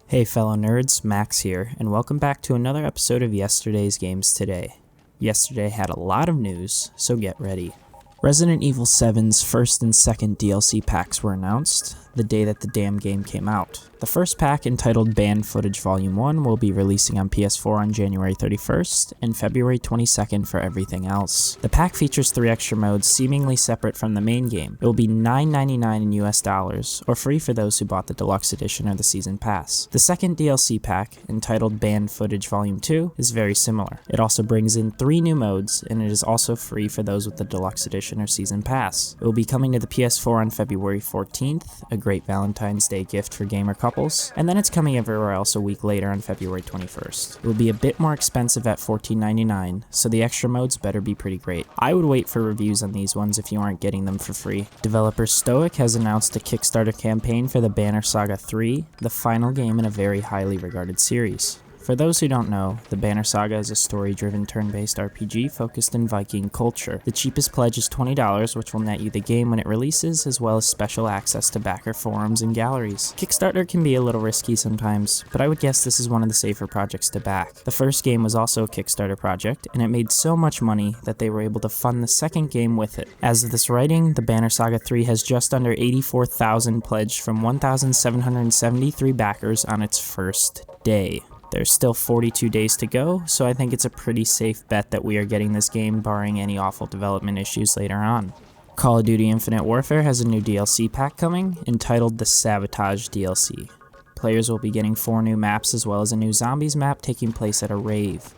Hey fellow nerds, Max here, and welcome back to another episode of Yesterday's Games Today. Yesterday had a lot of news, so get ready. Resident Evil 7's first and second DLC packs were announced the day that the damn game came out. The first pack, entitled Banned Footage Volume 1, will be releasing on PS4 on January 31st and February 22nd for everything else. The pack features 3 extra modes seemingly separate from the main game. It will be $9.99 in US dollars, or free for those who bought the Deluxe Edition or the Season Pass. The second DLC pack, entitled Banned Footage Volume 2, is very similar. It also brings in 3 new modes, and it is also free for those with the Deluxe Edition or Season Pass. It will be coming to the PS4 on February 14th, a great Valentine's Day gift for gamer couples, and then it's coming everywhere else a week later on February 21st. It will be a bit more expensive at $14.99, so the extra modes better be pretty great. I would wait for reviews on these ones if you aren't getting them for free. Developer Stoic has announced a Kickstarter campaign for the Banner Saga 3, the final game in a very highly regarded series. For those who don't know, the Banner Saga is a story-driven turn-based RPG focused in Viking culture. The cheapest pledge is $20, which will net you the game when it releases, as well as special access to backer forums and galleries. Kickstarter can be a little risky sometimes, but I would guess this is one of the safer projects to back. The first game was also a Kickstarter project, and it made so much money that they were able to fund the second game with it. As of this writing, the Banner Saga 3 has just under 84,000 pledged from 1,773 backers on its first day. There's still 42 days to go, so I think it's a pretty safe bet that we are getting this game barring any awful development issues later on. Call of Duty Infinite Warfare has a new DLC pack coming, entitled the Sabotage DLC. Players will be getting 4 new maps as well as a new zombies map taking place at a rave.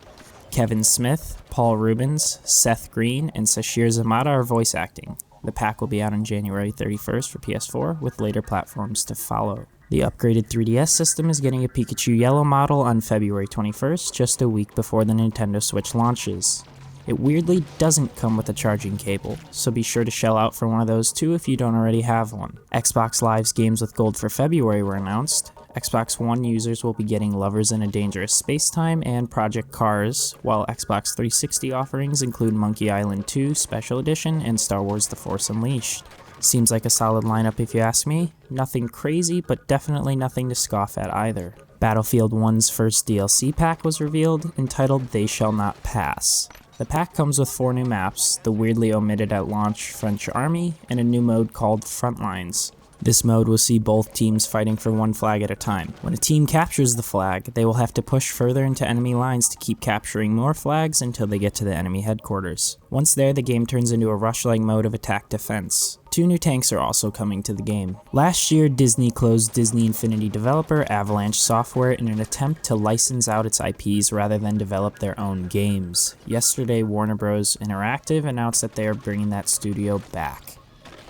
Kevin Smith, Paul Rubens, Seth Green, and Sashir Zamata are voice acting. The pack will be out on January 31st for PS4, with later platforms to follow. The upgraded 3DS system is getting a Pikachu Yellow model on February 21st, just a week before the Nintendo Switch launches. It weirdly doesn't come with a charging cable, so be sure to shell out for one of those too if you don't already have one. Xbox Live's Games with Gold for February were announced. Xbox One users will be getting Lovers in a Dangerous Spacetime and Project Cars, while Xbox 360 offerings include Monkey Island 2 Special Edition and Star Wars The Force Unleashed. Seems like a solid lineup if you ask me. Nothing crazy, but definitely nothing to scoff at either. Battlefield 1's first DLC pack was revealed, entitled They Shall Not Pass. The pack comes with 4 new maps, the weirdly omitted at launch French Army, and a new mode called Frontlines. This mode will see both teams fighting for one flag at a time. When a team captures the flag, they will have to push further into enemy lines to keep capturing more flags until they get to the enemy headquarters. Once there, the game turns into a rush-like mode of attack defense. 2 new tanks are also coming to the game. Last year, Disney closed Disney Infinity developer Avalanche Software in an attempt to license out its IPs rather than develop their own games. Yesterday, Warner Bros. Interactive announced that they are bringing that studio back.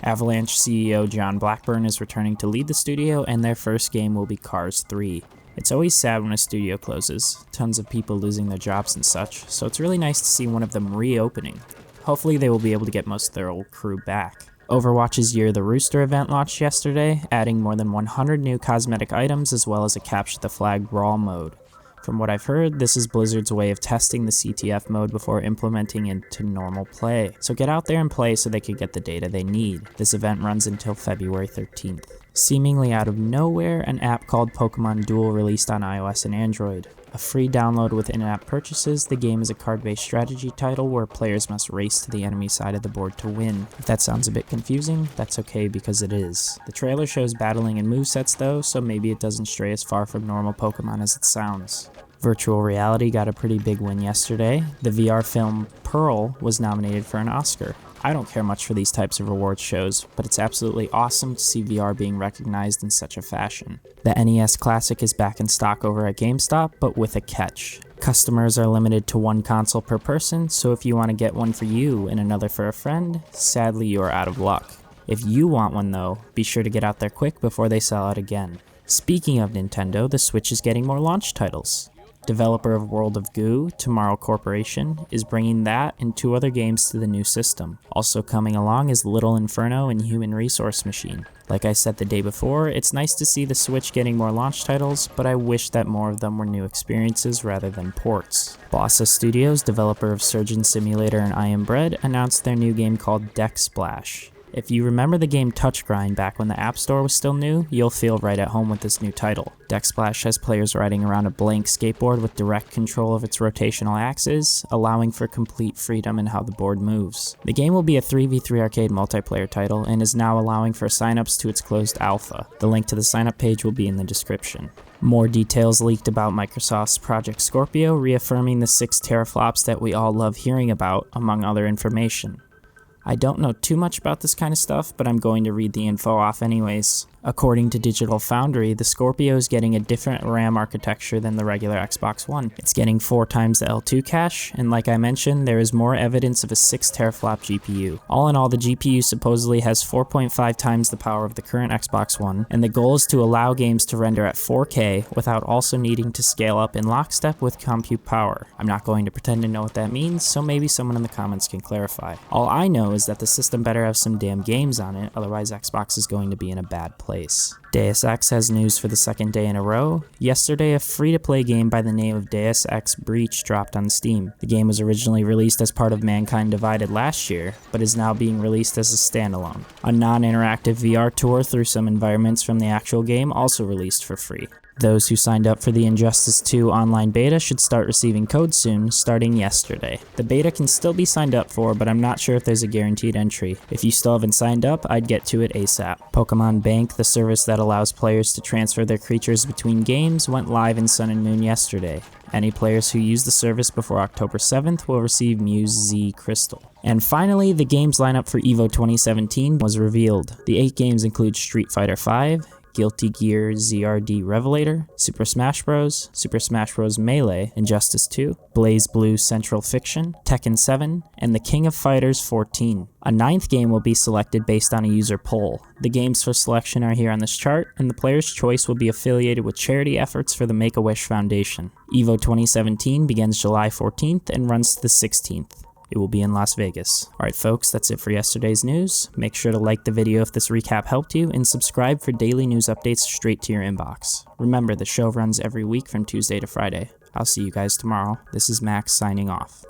Avalanche CEO John Blackburn is returning to lead the studio, and their first game will be Cars 3. It's always sad when a studio closes, tons of people losing their jobs and such, so it's really nice to see one of them reopening. Hopefully they will be able to get most of their old crew back. Overwatch's Year of the Rooster event launched yesterday, adding more than 100 new cosmetic items as well as a Capture the Flag Brawl mode. From what I've heard, this is Blizzard's way of testing the CTF mode before implementing into normal play. So get out there and play so they can get the data they need. This event runs until February 13th. Seemingly out of nowhere, an app called Pokemon Duel released on iOS and Android. A free download with in-app purchases, the game is a card-based strategy title where players must race to the enemy side of the board to win. If that sounds a bit confusing, that's okay because it is. The trailer shows battling and movesets though, so maybe it doesn't stray as far from normal Pokemon as it sounds. Virtual reality got a pretty big win yesterday. The VR film Pearl was nominated for an Oscar. I don't care much for these types of awards shows, but it's absolutely awesome to see VR being recognized in such a fashion. The NES Classic is back in stock over at GameStop, but with a catch. Customers are limited to 1 console per person, so if you want to get one for you and another for a friend, sadly you are out of luck. If you want one though, be sure to get out there quick before they sell out again. Speaking of Nintendo, the Switch is getting more launch titles. Developer of World of Goo, Tomorrow Corporation, is bringing that and 2 other games to the new system. Also coming along is Little Inferno and Human Resource Machine. Like I said the day before, it's nice to see the Switch getting more launch titles, but I wish that more of them were new experiences rather than ports. Bossa Studios, developer of Surgeon Simulator and I Am Bread, announced their new game called Deck Splash. If you remember the game Touch Grind back when the App Store was still new, you'll feel right at home with this new title. Deck Splash has players riding around a blank skateboard with direct control of its rotational axis, allowing for complete freedom in how the board moves. The game will be a 3v3 arcade multiplayer title and is now allowing for signups to its closed alpha. The link to the signup page will be in the description. More details leaked about Microsoft's Project Scorpio, reaffirming the 6 teraflops that we all love hearing about, among other information. I don't know too much about this kind of stuff, but I'm going to read the info off anyways. According to Digital Foundry, the Scorpio is getting a different RAM architecture than the regular Xbox One. It's getting 4 times the L2 cache, and like I mentioned, there is more evidence of a 6 teraflop GPU. All in all, the GPU supposedly has 4.5 times the power of the current Xbox One, and the goal is to allow games to render at 4K without also needing to scale up in lockstep with compute power. I'm not going to pretend to know what that means, so maybe someone in the comments can clarify. All I know is that the system better have some damn games on it, otherwise Xbox is going to be in a bad place. Deus Ex has news for the second day in a row. Yesterday, a free-to-play game by the name of Deus Ex Breach dropped on Steam. The game was originally released as part of Mankind Divided last year, but is now being released as a standalone. A non-interactive VR tour through some environments from the actual game also released for free. Those who signed up for the Injustice 2 online beta should start receiving code soon, starting yesterday. The beta can still be signed up for, but I'm not sure if there's a guaranteed entry. If you still haven't signed up, I'd get to it ASAP. Pokemon Bank, the service that allows players to transfer their creatures between games, went live in Sun and Moon yesterday. Any players who use the service before October 7th will receive Muse Z Crystal. And finally, the games lineup for EVO 2017 was revealed. The 8 games include Street Fighter V, Guilty Gear ZRD Revelator, Super Smash Bros., Super Smash Bros. Melee, Injustice 2, Blaze Blue Central Fiction, Tekken 7, and The King of Fighters 14. A 9th game will be selected based on a user poll. The games for selection are here on this chart, and the player's choice will be affiliated with charity efforts for the Make-A-Wish Foundation. EVO 2017 begins July 14th and runs to the 16th. It will be in Las Vegas. Alright folks, that's it for yesterday's news. Make sure to like the video if this recap helped you, and subscribe for daily news updates straight to your inbox. Remember, the show runs every week from Tuesday to Friday. I'll see you guys tomorrow. This is Max signing off.